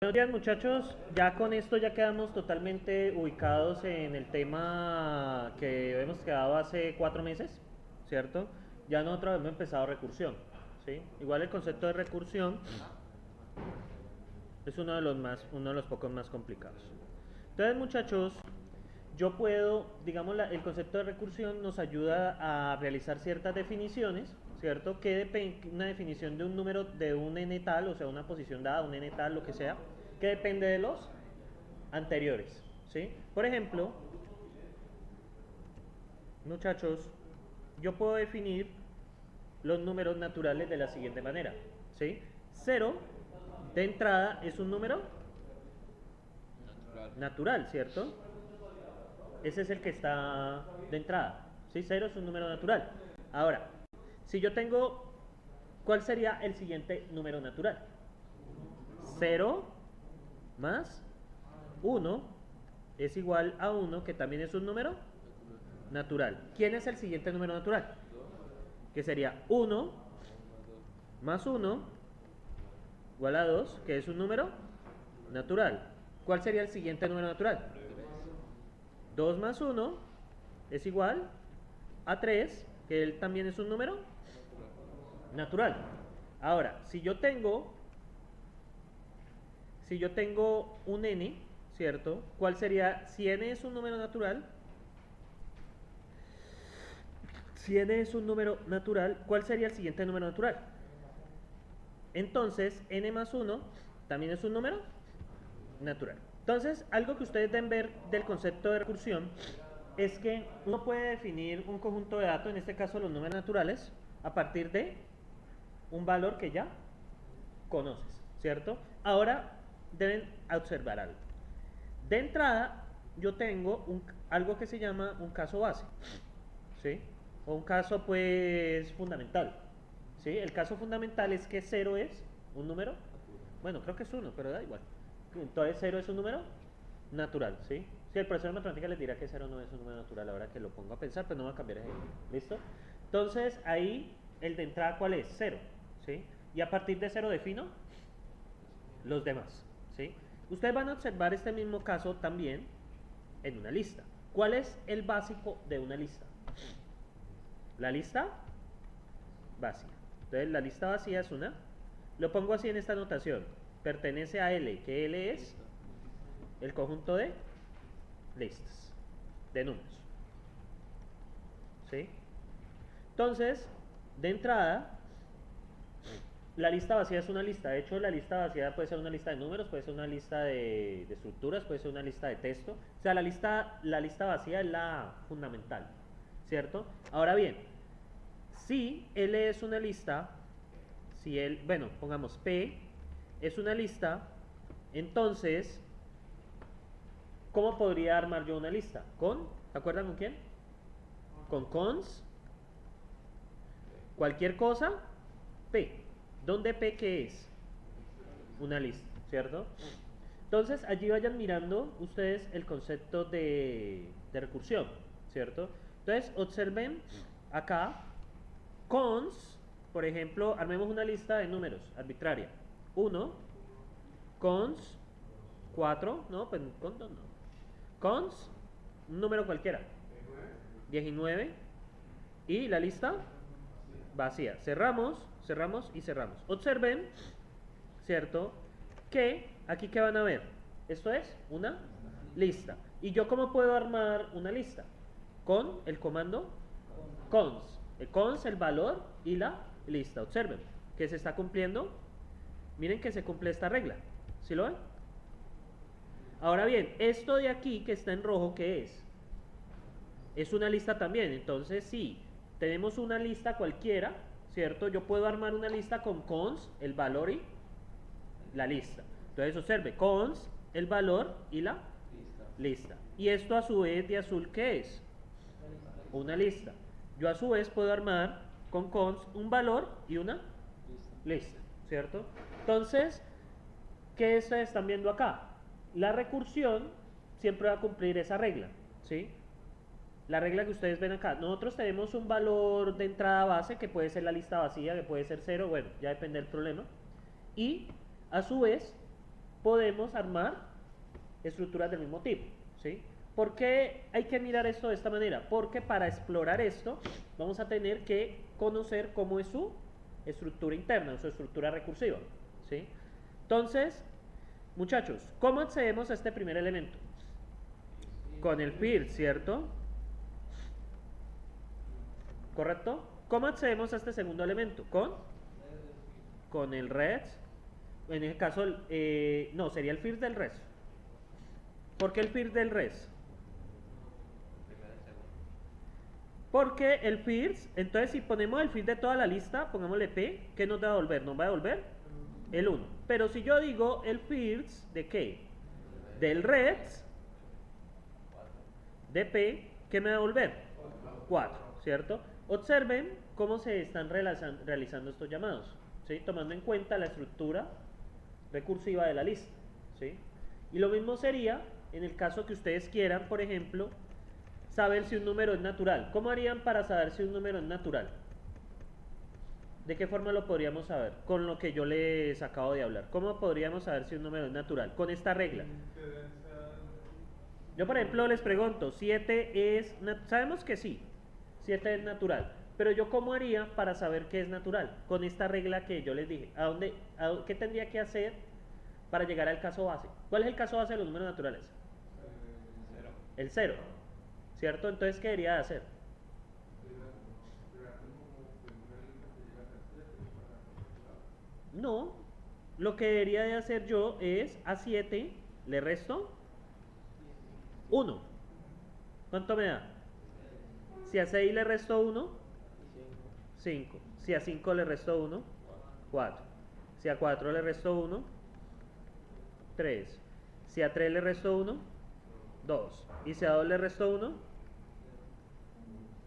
Buenos días muchachos, ya con esto ya quedamos totalmente ubicados en el tema que hemos quedado hace 4 meses, ¿cierto? Ya nosotros hemos empezado recursión, ¿sí? Igual el concepto de recursión es uno de los pocos más complicados. Entonces muchachos, yo puedo, digamos, el concepto de recursión nos ayuda a realizar ciertas definiciones, ¿cierto? Una definición de un número de un n tal, o sea, una posición dada, un n tal, lo que sea, que depende de los anteriores, ¿sí? Por ejemplo, muchachos, yo puedo definir los números naturales de la siguiente manera, ¿sí? Cero de entrada es un número Natural. natural, ¿cierto? Ese es el que está de entrada, ¿sí? Cero es un número natural. Ahora, si yo tengo, ¿cuál sería el siguiente número natural? Cero más uno es igual a uno, que también es un número Natural. natural. ¿Quién es el siguiente número natural? Dos. Que sería uno Más dos. más uno igual a 2, que es un número natural. ¿Cuál sería el siguiente número natural? Tres. 2 más uno es igual a 3, que él también es un número Natural. natural. Ahora, si yo tengo un n, ¿cierto? ¿Cuál sería? Si n es un número natural, si n es un número natural, ¿cuál sería el siguiente número natural? Entonces, n más uno también es un número natural. Entonces, algo que ustedes deben ver del concepto de recursión es que uno puede definir un conjunto de datos, en este caso los números naturales, a partir de un valor que ya conoces, ¿cierto? Ahora deben observar algo. De entrada, yo tengo algo que se llama un caso base, ¿sí? O un caso, pues, fundamental, ¿sí? El caso fundamental es que cero es un número, Natural. bueno, creo que es uno, pero da igual. Entonces, cero es un número natural, ¿sí? Si el profesor de matemáticas les dirá que cero no es un número natural, ahora que lo pongo a pensar, pues no va a cambiar ese ejemplo, ¿listo? Entonces, ahí, el de entrada, ¿cuál es? Cero, ¿sí? Y a partir de cero defino los demás, ¿sí? Ustedes van a observar este mismo caso también en una lista. ¿Cuál es el básico de una lista? La lista vacía. Entonces, la lista vacía es lo pongo así en esta notación, pertenece a L, que L es Lista. el conjunto de listas, de números, ¿sí? Entonces, de entrada, la lista vacía es una lista. De hecho, la lista vacía puede ser una lista de números, puede ser una lista de estructuras, puede ser una lista de texto. O sea, la lista vacía es la fundamental, ¿cierto? Ahora bien, si L es una lista, si L, bueno, pongamos P es una lista, entonces, ¿cómo podría armar yo una lista? ¿Se acuerdan con quién? Con cons, cualquier cosa, P. ¿Dónde P qué es? Una lista, ¿cierto? Entonces, allí vayan mirando ustedes el concepto de recursión, ¿cierto? Entonces, observen acá, cons, por ejemplo, armemos una lista de números arbitraria. Uno, cons, 4, no, pues cons no. Cons, un número cualquiera. 19. Y la lista vacía. Cerramos, cerramos y cerramos. Observen, ¿cierto? Que aquí que van a ver. Esto es una lista. ¿Y yo cómo puedo armar una lista? Con el comando cons. El cons, el valor y la lista. Observen que se está cumpliendo. Miren que se cumple esta regla. ¿Sí lo ven? Ahora bien, esto de aquí que está en rojo, ¿qué es? Es una lista también. Entonces, sí, tenemos una lista cualquiera, ¿cierto? Yo puedo armar una lista con cons, el valor y la lista. Entonces, observe, cons, el valor y la Lista. lista. Y esto a su vez de azul, ¿qué es? Una lista. Yo a su vez puedo armar con cons un valor y una Lista. lista, ¿cierto? Entonces, ¿qué ustedes están viendo acá? La recursión siempre va a cumplir esa regla, ¿sí? La regla que ustedes ven acá. Nosotros tenemos un valor de entrada base que puede ser la lista vacía, que puede ser cero, bueno, ya depende del problema. Y a su vez podemos armar estructuras del mismo tipo, ¿sí? ¿Por qué hay que mirar esto de esta manera? Porque para explorar esto vamos a tener que conocer cómo es su estructura interna, su estructura recursiva, ¿sí? Entonces, muchachos, ¿cómo accedemos a este primer elemento? Con el first, ¿cierto? ¿Correcto? ¿Cómo accedemos a este segundo elemento? Con el res. En este caso, no, sería el first del res. ¿Por qué el first del res? Porque el first, entonces si ponemos el first de toda la lista, pongámosle P, ¿qué nos va a devolver? Nos va a devolver el 1. Pero si yo digo el first de qué? Del res de P, ¿qué me va a devolver? 4, ¿cierto? Observen cómo se están realizando estos llamados, ¿sí? Tomando en cuenta la estructura recursiva de la lista, ¿sí? Y lo mismo sería en el caso que ustedes quieran, por ejemplo, saber si un número es natural. ¿Cómo harían para saber si un número es natural? ¿De qué forma lo podríamos saber? Con lo que yo les acabo de hablar. ¿Cómo podríamos saber si un número es natural? Con esta regla. Yo, por ejemplo, les pregunto, 7 es... Sabemos que sí, 7 es natural. Pero yo, ¿cómo haría para saber qué es natural? Con esta regla que yo les dije. ¿Qué tendría que hacer para llegar al caso base? ¿Cuál es el caso base de los números naturales? El 0. ¿Cierto? Entonces, ¿qué debería de hacer? No. Lo que debería de hacer yo es a 7 le resto 1. ¿Cuánto me da? Si a 6 le resto 1, 5. Si a 5 le resto 1, 4. Si a 4 le resto 1, 3. Si a 3 le resto 1, 2. Y si a 2 le resto 1,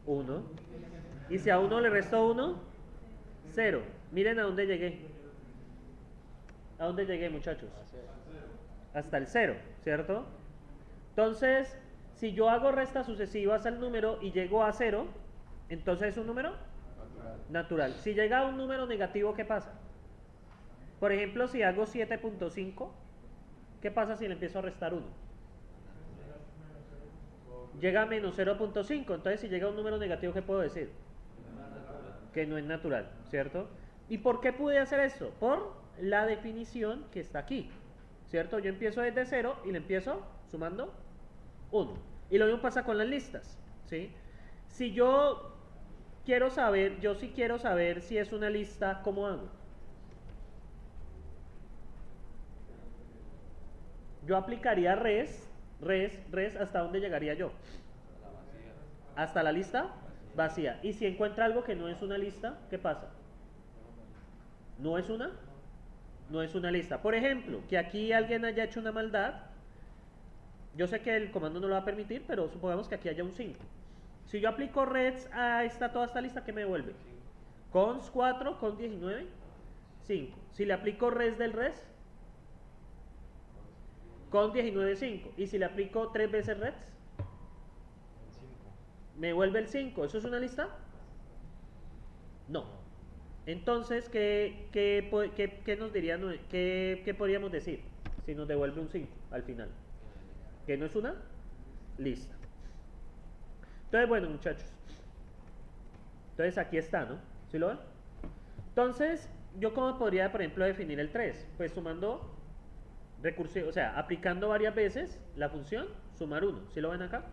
1. Y si a 1 le resto 1, 0. Miren a dónde llegué. ¿A dónde llegué, muchachos? Hasta el 0, ¿cierto? Entonces, si yo hago restas sucesivas al número y llego a 0, entonces es un número natural. Si llega a un número negativo, ¿qué pasa? Por ejemplo, si hago 7.5, ¿qué pasa si le empiezo a restar 1? Llega a menos 0.5, entonces si llega a un número negativo, ¿qué puedo decir? Que no es natural, ¿cierto? ¿Y por qué pude hacer esto? Por la definición que está aquí, ¿cierto? Yo empiezo desde 0 y le empiezo sumando 1. Y lo mismo pasa con las listas, ¿sí? Si yo quiero saber, yo sí quiero saber si es una lista, ¿cómo hago? Yo aplicaría res, ¿hasta dónde llegaría yo? Hasta la lista vacía. Y si encuentra algo que no es una lista, ¿qué pasa? ¿No es una lista. Por ejemplo, que aquí alguien haya hecho una maldad. Yo sé que el comando no lo va a permitir, pero supongamos que aquí haya un 5. Si yo aplico res a toda esta lista, ¿qué me devuelve? Cons 4, cons 19, 5. Si le aplico res del res, cons 19, 5. Y si le aplico 3 veces res, me devuelve el 5. ¿Eso es una lista? No. Entonces, ¿qué nos dirían? ¿Qué podríamos decir si nos devuelve un 5 al final? Que no es una lista. Entonces, bueno, muchachos. Entonces, aquí está, ¿no? ¿Sí lo ven? Entonces, ¿yo cómo podría, por ejemplo, definir el 3? Pues sumando recursivo, o sea, aplicando varias veces la función sumar 1. ¿Sí lo ven acá?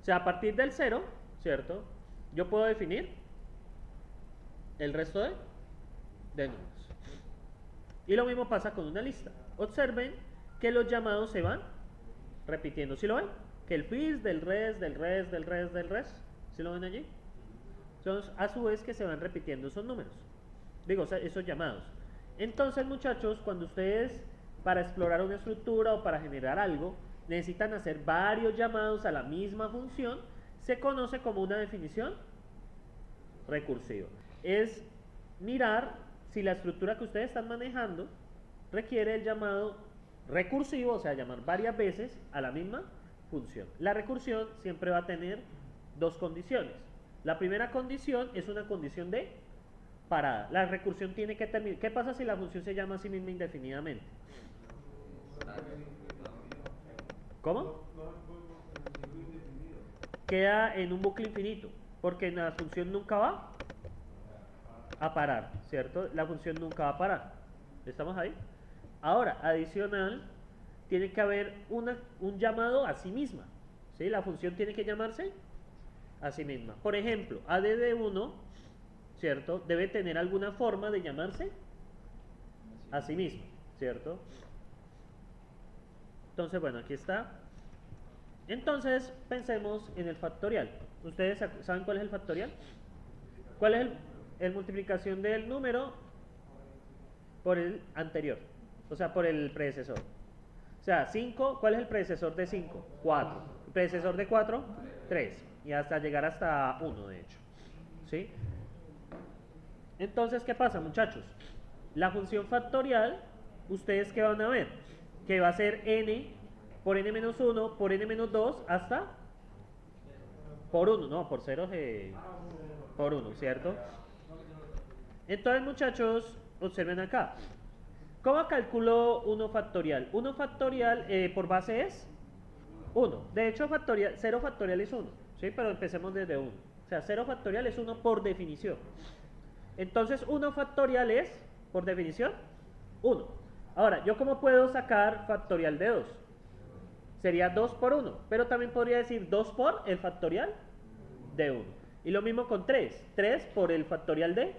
O sea, a partir del 0, ¿cierto? Yo puedo definir el resto de números. Y lo mismo pasa con una lista. Observen que los llamados se van repitiendo. ¿Sí lo ven? Que el first del res, ¿sí lo ven allí? Son a su vez que se van repitiendo esos números. Digo, esos llamados. Entonces, muchachos, cuando ustedes para explorar una estructura o para generar algo necesitan hacer varios llamados a la misma función, se conoce como una definición recursiva. Es mirar si la estructura que ustedes están manejando requiere el llamado recursivo, o sea, llamar varias veces a la misma función. La recursión siempre va a tener dos condiciones. La primera condición es una condición de parada. La recursión tiene que terminar. ¿Qué pasa si la función se llama a sí misma indefinidamente? ¿Cómo? Queda en un bucle infinito, porque la función nunca va a parar, ¿cierto? La función nunca va a parar. ¿Estamos ahí? Ahora, adicional, tiene que haber un llamado a sí misma, ¿sí? La función tiene que llamarse a sí misma. Por ejemplo, add1, ¿cierto? Debe tener alguna forma de llamarse a sí misma, ¿cierto? Entonces, bueno, aquí está. Entonces, pensemos en el factorial. ¿Ustedes saben cuál es el factorial? ¿Cuál es el multiplicación del número por el anterior? O sea, por el predecesor. O sea, 5, ¿cuál es el predecesor de 5? 4. ¿El predecesor de 4? 3. Y hasta llegar hasta 1, de hecho. ¿Sí? Entonces, ¿qué pasa, muchachos? La función factorial, ¿ustedes qué van a ver? Que va a ser n por n-1 por n-2 hasta por 1, no, por 0 por 1, ¿cierto? Entonces, muchachos, observen acá. ¿Cómo calculo 1 factorial? 1 factorial por base es 1. De hecho, 0 factorial es 1, ¿sí? Pero empecemos desde 1. O sea, 0 factorial es 1 por definición. Entonces, 1 factorial es, por definición, 1. Ahora, ¿yo cómo puedo sacar factorial de 2? Sería 2 por 1, pero también podría decir 2 por el factorial de 1. Y lo mismo con 3, 3 por el factorial de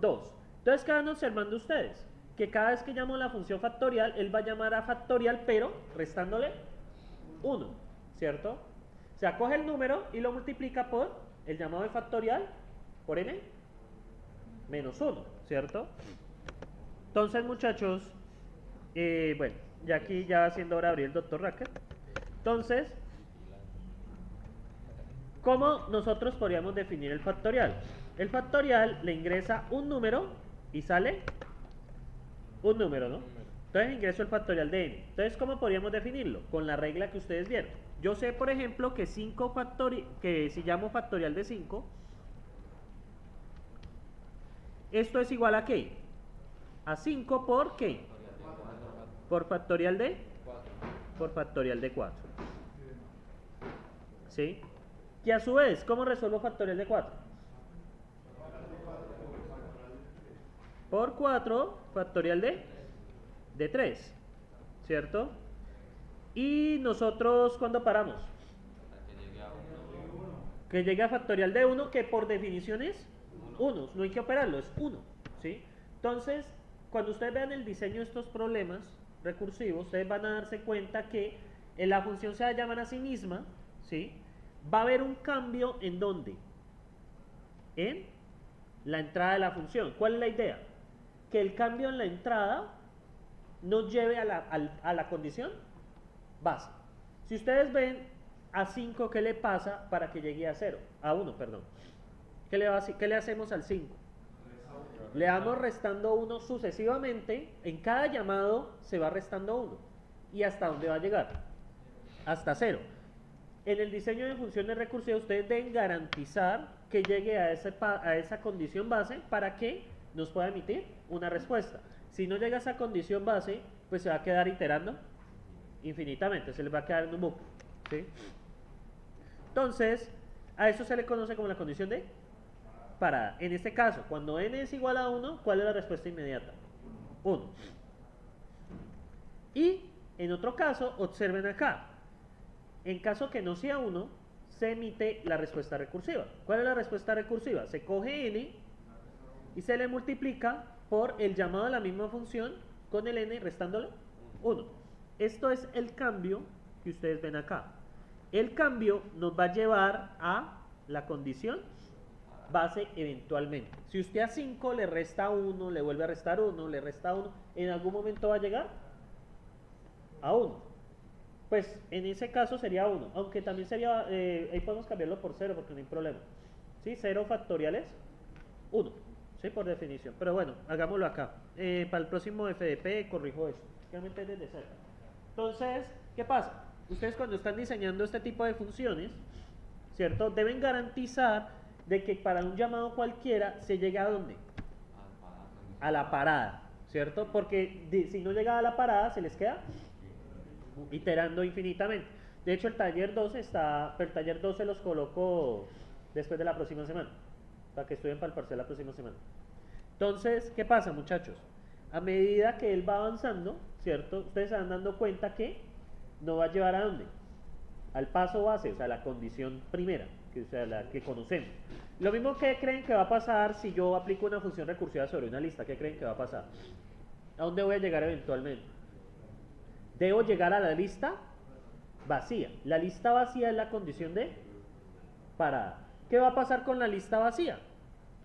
2. Entonces, ¿qué van observando ustedes? Que cada vez que llamo la función factorial, él va a llamar a factorial, pero restándole 1, ¿cierto? O sea, coge el número y lo multiplica por el llamado de factorial por n menos 1, ¿cierto? Entonces, muchachos, bueno, ya aquí ya siendo hora de abrir el Dr. Racket. Entonces, ¿cómo nosotros podríamos definir el factorial? El factorial le ingresa un número y sale un número, ¿no? Entonces ingreso el factorial de n. Entonces, ¿cómo podríamos definirlo? Con la regla que ustedes vieron. Yo sé, por ejemplo, que que si llamo factorial de 5, esto es igual a ¿qué? A 5 por ¿qué? Por factorial de 4. ¿Sí? Y a su vez, ¿cómo resuelvo factorial de 4? Por 4 factorial de 3, ¿cierto? Y nosotros, ¿cuándo paramos? Que llegue a factorial de 1, que por definición es 1, no hay que operarlo, es 1, ¿sí? Entonces, cuando ustedes vean el diseño de estos problemas recursivos, ustedes van a darse cuenta que en la función se va a llamar a sí misma, ¿sí? Va a haber un cambio en ¿dónde? En la entrada de la función. ¿Cuál es la idea? Que el cambio en la entrada nos lleve a la condición base. Si ustedes ven a 5, ¿qué le pasa para que llegue a 0? A 1, perdón. ¿Qué le hacemos al 5? Le vamos restando 1 sucesivamente. En cada llamado se va restando 1. ¿Y hasta dónde va a llegar? Hasta 0. En el diseño de funciones recursivas ustedes deben garantizar que llegue a esa condición base para que nos pueda emitir una respuesta. Si no llega a esa condición base, pues se va a quedar iterando infinitamente, se les va a quedar en un bucle, ¿sí? Entonces, a eso se le conoce como la condición de parada. En este caso, cuando n es igual a 1, ¿cuál es la respuesta inmediata? 1. Y en otro caso, observen acá. En caso que no sea 1, se emite la respuesta recursiva. ¿Cuál es la respuesta recursiva? Se coge n y se le multiplica por el llamado a la misma función con el n restándole 1. Esto es el cambio que ustedes ven acá. El cambio nos va a llevar a la condición base eventualmente. Si usted a 5 le resta 1, le vuelve a restar 1, le resta 1, en algún momento va a llegar a 1. Pues en ese caso sería 1, aunque también sería, ahí podemos cambiarlo por 0 porque no hay problema. ¿Sí? 0 factorial es 1, ¿sí? Por definición. Pero bueno, hagámoslo acá. Para el próximo FDP corrijo esto. Realmente desde 0. Entonces, ¿qué pasa? Ustedes cuando están diseñando este tipo de funciones, ¿cierto? Deben garantizar de que para un llamado cualquiera se llegue a ¿dónde? A la parada, ¿cierto? Porque si no llega a la parada se les queda iterando infinitamente. De hecho, el taller 2 está, pero el taller 2 se los coloco después de la próxima semana, para que estudien para el parcial la próxima semana. Entonces, ¿qué pasa, muchachos? A medida que él va avanzando, ¿cierto? Ustedes se van dando cuenta que no va a llevar a dónde? Al paso base, o sea, la condición primera, que, o sea, la que conocemos. Lo mismo que creen que va a pasar si yo aplico una función recursiva sobre una lista. ¿Qué creen que va a pasar? ¿A dónde voy a llegar eventualmente? Debo llegar a la lista vacía. La lista vacía es la condición de parada. ¿Qué va a pasar con la lista vacía?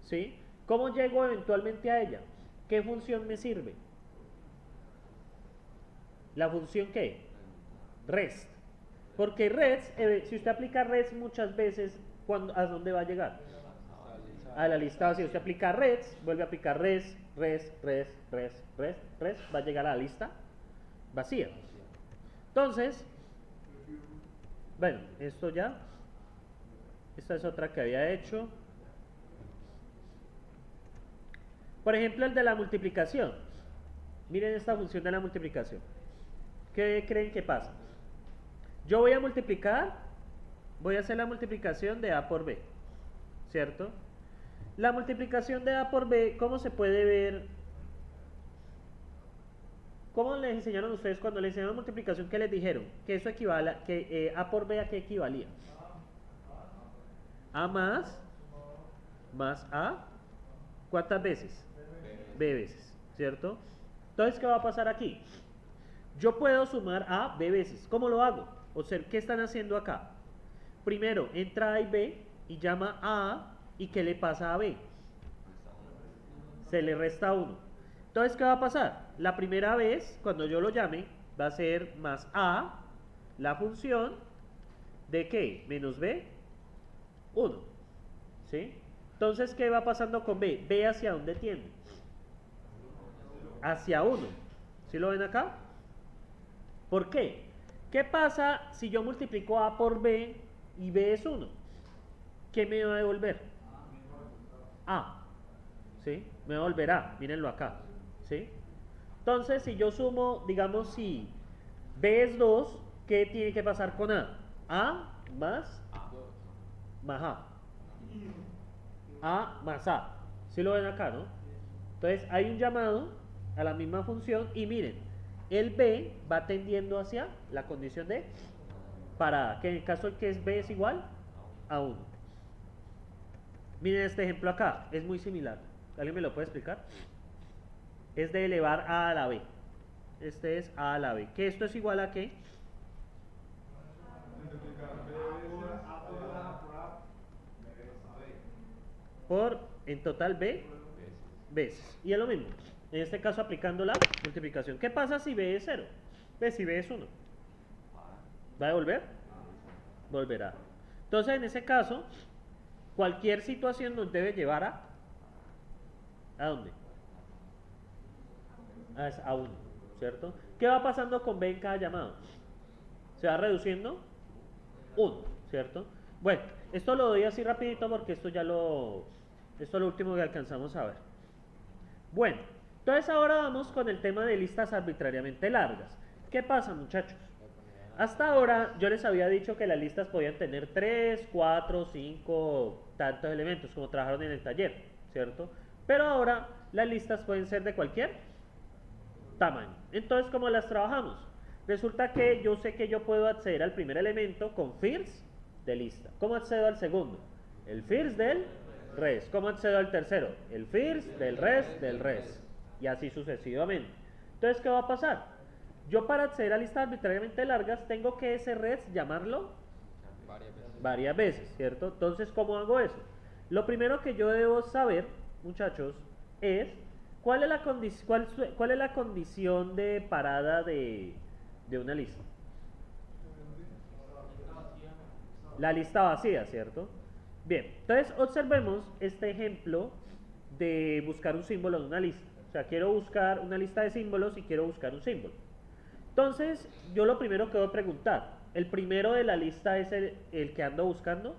¿Sí? ¿Cómo llego eventualmente a ella? ¿Qué función me sirve? ¿La función qué? Rest. Porque rest, si usted aplica rest muchas veces, ¿a dónde va a llegar? A la lista vacía. Usted aplica rest, vuelve a aplicar rest, va a llegar a la lista vacía. Entonces, bueno, esto ya. Esta es otra que había hecho. Por ejemplo, el de la multiplicación. Miren esta función de la multiplicación. ¿Qué creen que pasa? Yo voy a multiplicar, voy a hacer la multiplicación de A por B, ¿cierto? La multiplicación de A por B, ¿cómo se puede ver? ¿Cómo les enseñaron ustedes cuando les enseñaron multiplicación? ¿Qué les dijeron? Que eso equivale, que A por B, ¿a qué equivalía? A más A, ¿cuántas veces? B veces, ¿cierto? Entonces, ¿qué va a pasar aquí? Yo puedo sumar A, B veces. ¿Cómo lo hago? O sea, ¿qué están haciendo acá? Primero, entra A y B y llama a A, ¿y qué le pasa a B? Se le resta 1. Entonces, ¿qué va a pasar? La primera vez, cuando yo lo llame, va a ser más A, la función de ¿qué? Menos B, 1. ¿Sí? Entonces, ¿qué va pasando con B? B hacia dónde tiende? Hacia 1. ¿Sí lo ven acá? ¿Por qué? ¿Qué pasa si yo multiplico A por B y B es 1? ¿Qué me va a devolver? A. ¿Sí? Me va a devolver A. Mírenlo acá. ¿Sí? Entonces, si yo sumo, digamos, si B es 2, ¿qué tiene que pasar con A? A más A. A más A. ¿Sí lo ven acá, no? Entonces, hay un llamado a la misma función y miren, el B va tendiendo hacia la condición de parada, que en el caso que es B es igual a 1. Miren este ejemplo acá, es muy similar. ¿Alguien me lo puede explicar? Es de elevar A a la B. Este es A a la B. ¿Que esto es igual a qué? Por, en total B, veces. Y es lo mismo. En este caso aplicando la multiplicación. ¿Qué pasa si B es 0? ¿Ves? Si B es 1. ¿Va a devolver? Volverá. Entonces, en ese caso, cualquier situación nos debe llevar ¿a dónde? A 1, ¿cierto? ¿Qué va pasando con B en cada llamado? Se va reduciendo 1, ¿cierto? Bueno, esto lo doy así rapidito porque esto es lo último que alcanzamos a ver. Bueno, entonces ahora vamos con el tema de listas arbitrariamente largas. ¿Qué pasa, muchachos? Hasta ahora yo les había dicho que las listas podían tener 3, 4, 5, tantos elementos como trabajaron en el taller, ¿cierto? Pero ahora las listas pueden ser de cualquier tamaño. Entonces, ¿cómo las trabajamos? Resulta que yo sé que yo puedo acceder al primer elemento con first de lista. ¿Cómo accedo al segundo? El first del res. ¿Cómo accedo al tercero? El first del res. Y así sucesivamente. Entonces, ¿qué va a pasar? Yo para acceder a listas arbitrariamente largas tengo que ese res llamarlo varias veces, ¿cierto? Entonces, ¿cómo hago eso? Lo primero que yo debo saber, muchachos, es cuál es la condición de parada de una lista. La lista vacía, ¿cierto? Bien, entonces observemos este ejemplo de buscar un símbolo en una lista. O sea, quiero buscar una lista de símbolos y quiero buscar un símbolo. Entonces, yo lo primero que voy a preguntar, ¿el primero de la lista es el que ando buscando?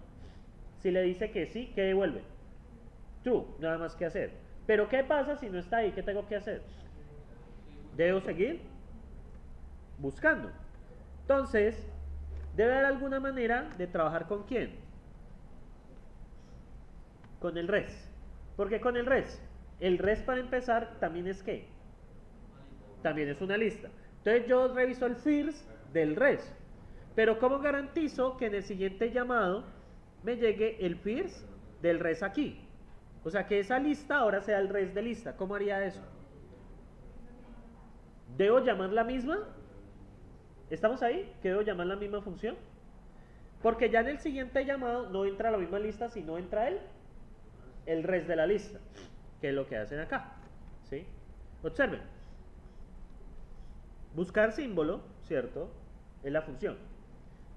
Si le dice que sí, ¿qué devuelve? True, nada más que hacer. Pero ¿qué pasa si no está ahí? ¿Qué tengo que hacer? Debo seguir buscando. Entonces, debe haber alguna manera de trabajar con quién. Con el res. ¿Por qué con el res? El res para empezar también es ¿qué? También es una lista. Entonces yo reviso el first del res. Pero ¿cómo garantizo que en el siguiente llamado me llegue el first del res aquí? O sea, que esa lista ahora sea el res de lista. ¿Cómo haría eso? ¿Debo llamar la misma? ¿Estamos ahí? ¿Que debo llamar la misma función? Porque ya en el siguiente llamado no entra la misma lista, sino entra el res de la lista, que es lo que hacen acá. ¿Sí? Observen. Buscar símbolo, ¿cierto? Es la función.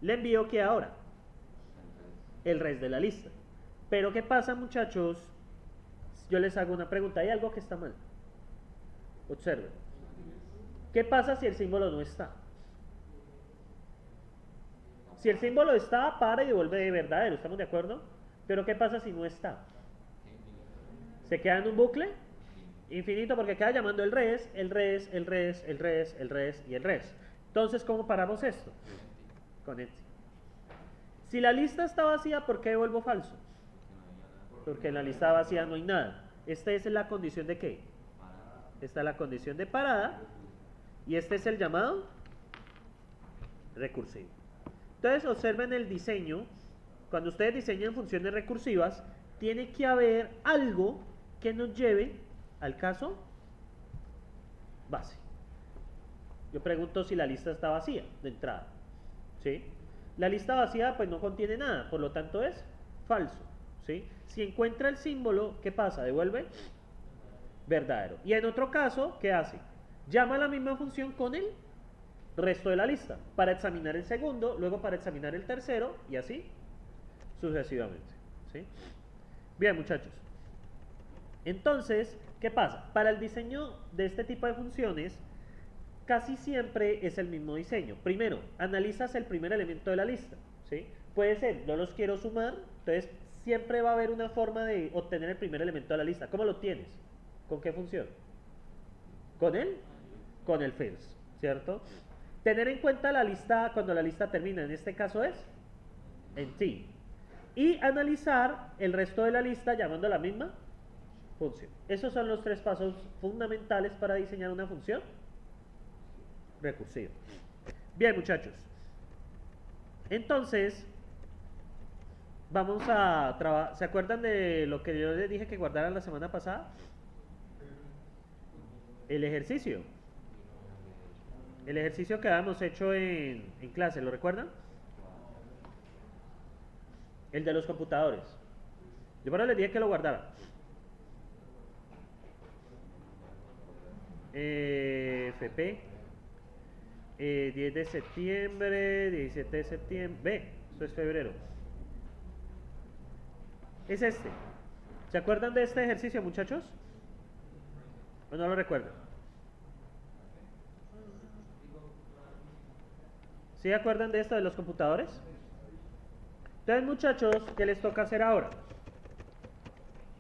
Le envío que ahora el res de la lista. Pero ¿qué pasa, muchachos? Yo les hago una pregunta. ¿Hay algo que está mal? Observen. ¿Qué pasa si el símbolo no está? Si el símbolo está, para y devuelve verdadero, ¿estamos de acuerdo? Pero ¿qué pasa si no está? ¿Se queda en un bucle? Infinito, porque queda llamando el res, el res, el res, el res, el res y el res. Entonces, ¿cómo paramos esto? Con empty. Si la lista está vacía, ¿por qué devuelvo falso? Porque en la lista vacía no hay nada. Esta es la condición de ¿qué? Esta es la condición de parada. Y este es el llamado recursivo. Entonces, observen el diseño. Cuando ustedes diseñan funciones recursivas, tiene que haber algo que nos lleve al caso base. Yo pregunto si la lista está vacía de entrada. ¿Sí? La lista vacía pues no contiene nada, por lo tanto es falso. ¿Sí? Si encuentra el símbolo, ¿qué pasa? Devuelve verdadero. Y en otro caso, ¿qué hace? Llama a la misma función con el resto de la lista para examinar el segundo, luego para examinar el tercero y así sucesivamente. ¿Sí? Bien, muchachos. Entonces, ¿qué pasa? Para el diseño de este tipo de funciones, casi siempre es el mismo diseño. Primero, analizas el primer elemento de la lista. ¿Sí? Puede ser, no los quiero sumar, entonces siempre va a haber una forma de obtener el primer elemento de la lista. ¿Cómo lo tienes? ¿Con qué función? ¿Con él? Con el first, ¿cierto? Tener en cuenta la lista cuando la lista termina, en este caso es en T. Y analizar el resto de la lista llamando a la misma función. Esos son los tres pasos fundamentales para diseñar una función recursiva. Bien, muchachos. Entonces, vamos a trabajar. ¿Se acuerdan de lo que yo les dije que guardaran la semana pasada? El ejercicio. El ejercicio que habíamos hecho en clase, ¿lo recuerdan? El de los computadores. Yo por ahora les dije que lo guardara. FP. 10 de septiembre, 17 de septiembre. Ve, esto es febrero. Es este. ¿Se acuerdan de este ejercicio, muchachos? ¿O no lo recuerdan? ¿Sí se acuerdan de esto de los computadores? Entonces, muchachos, ¿qué les toca hacer ahora?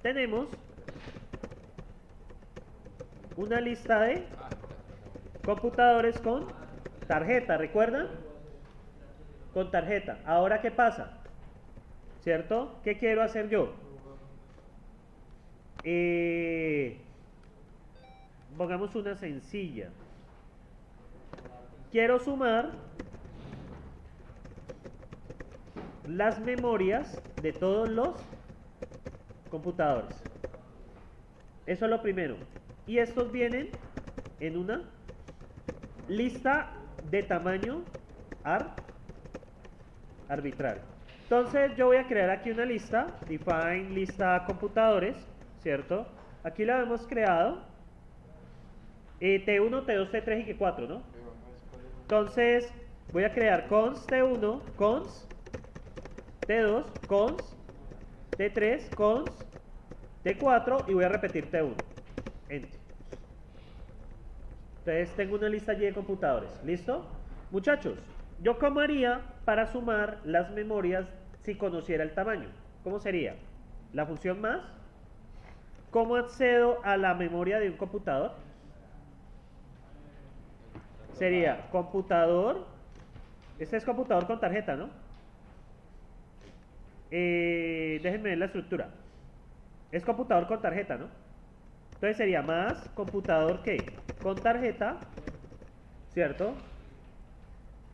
Tenemos una lista de computadores con tarjeta, ¿recuerdan? Con tarjeta. Ahora, ¿qué pasa? ¿Cierto? ¿Qué quiero hacer yo? Pongamos una sencilla. Quiero sumar las memorias de todos los computadores. Eso es lo primero. Y estos vienen en una lista de tamaño arbitrario. Entonces yo voy a crear aquí una lista, define lista computadores, ¿cierto? Aquí la hemos creado, T1, T2, T3 y T4, ¿no? Entonces voy a crear const T1, const T2, const T3, const T4 y voy a repetir T1. Enter. Entonces tengo una lista allí de computadores. ¿Listo? Muchachos, ¿yo cómo haría para sumar las memorias si conociera el tamaño? ¿Cómo sería? La función más. ¿Cómo accedo a la memoria de un computador? Sería computador Este es computador con tarjeta, ¿no? Déjenme ver la estructura. Es computador con tarjeta, ¿no? Entonces sería más computador que con tarjeta, ¿cierto?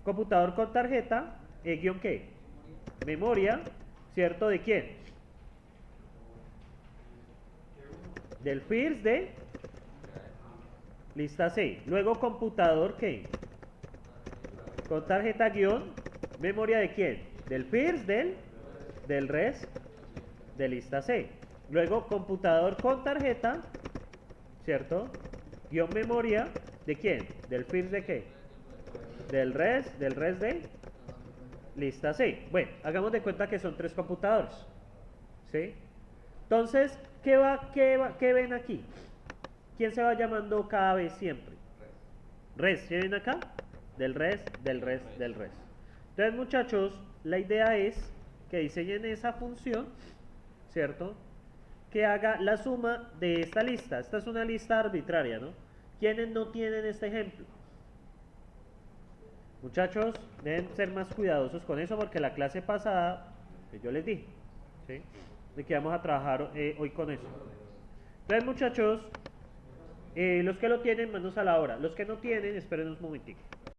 Computador con tarjeta, guión qué, memoria, ¿cierto? ¿De quién? Del FIRS de lista C. Luego computador qué, con tarjeta guión, memoria de quién, del FIRS del res de lista C. Luego computador con tarjeta, ¿cierto? Guión memoria, ¿de quién? ¿Del FIRS de qué? Del res de lista C. Bueno, hagamos de cuenta que son 3 computadores, ¿sí? Entonces, ¿qué ven aquí? ¿Quién se va llamando cada vez siempre? Res, ¿qué ven acá? Del res. Entonces, muchachos, la idea es que diseñen esa función, ¿cierto? Que haga la suma de esta lista. Esta es una lista arbitraria, ¿no? ¿Quiénes no tienen este ejemplo? Muchachos, deben ser más cuidadosos con eso porque la clase pasada, que yo les dije, ¿sí? De que vamos a trabajar hoy con eso. Entonces, muchachos, los que lo tienen, manos a la obra. Los que no tienen, esperen un momentico.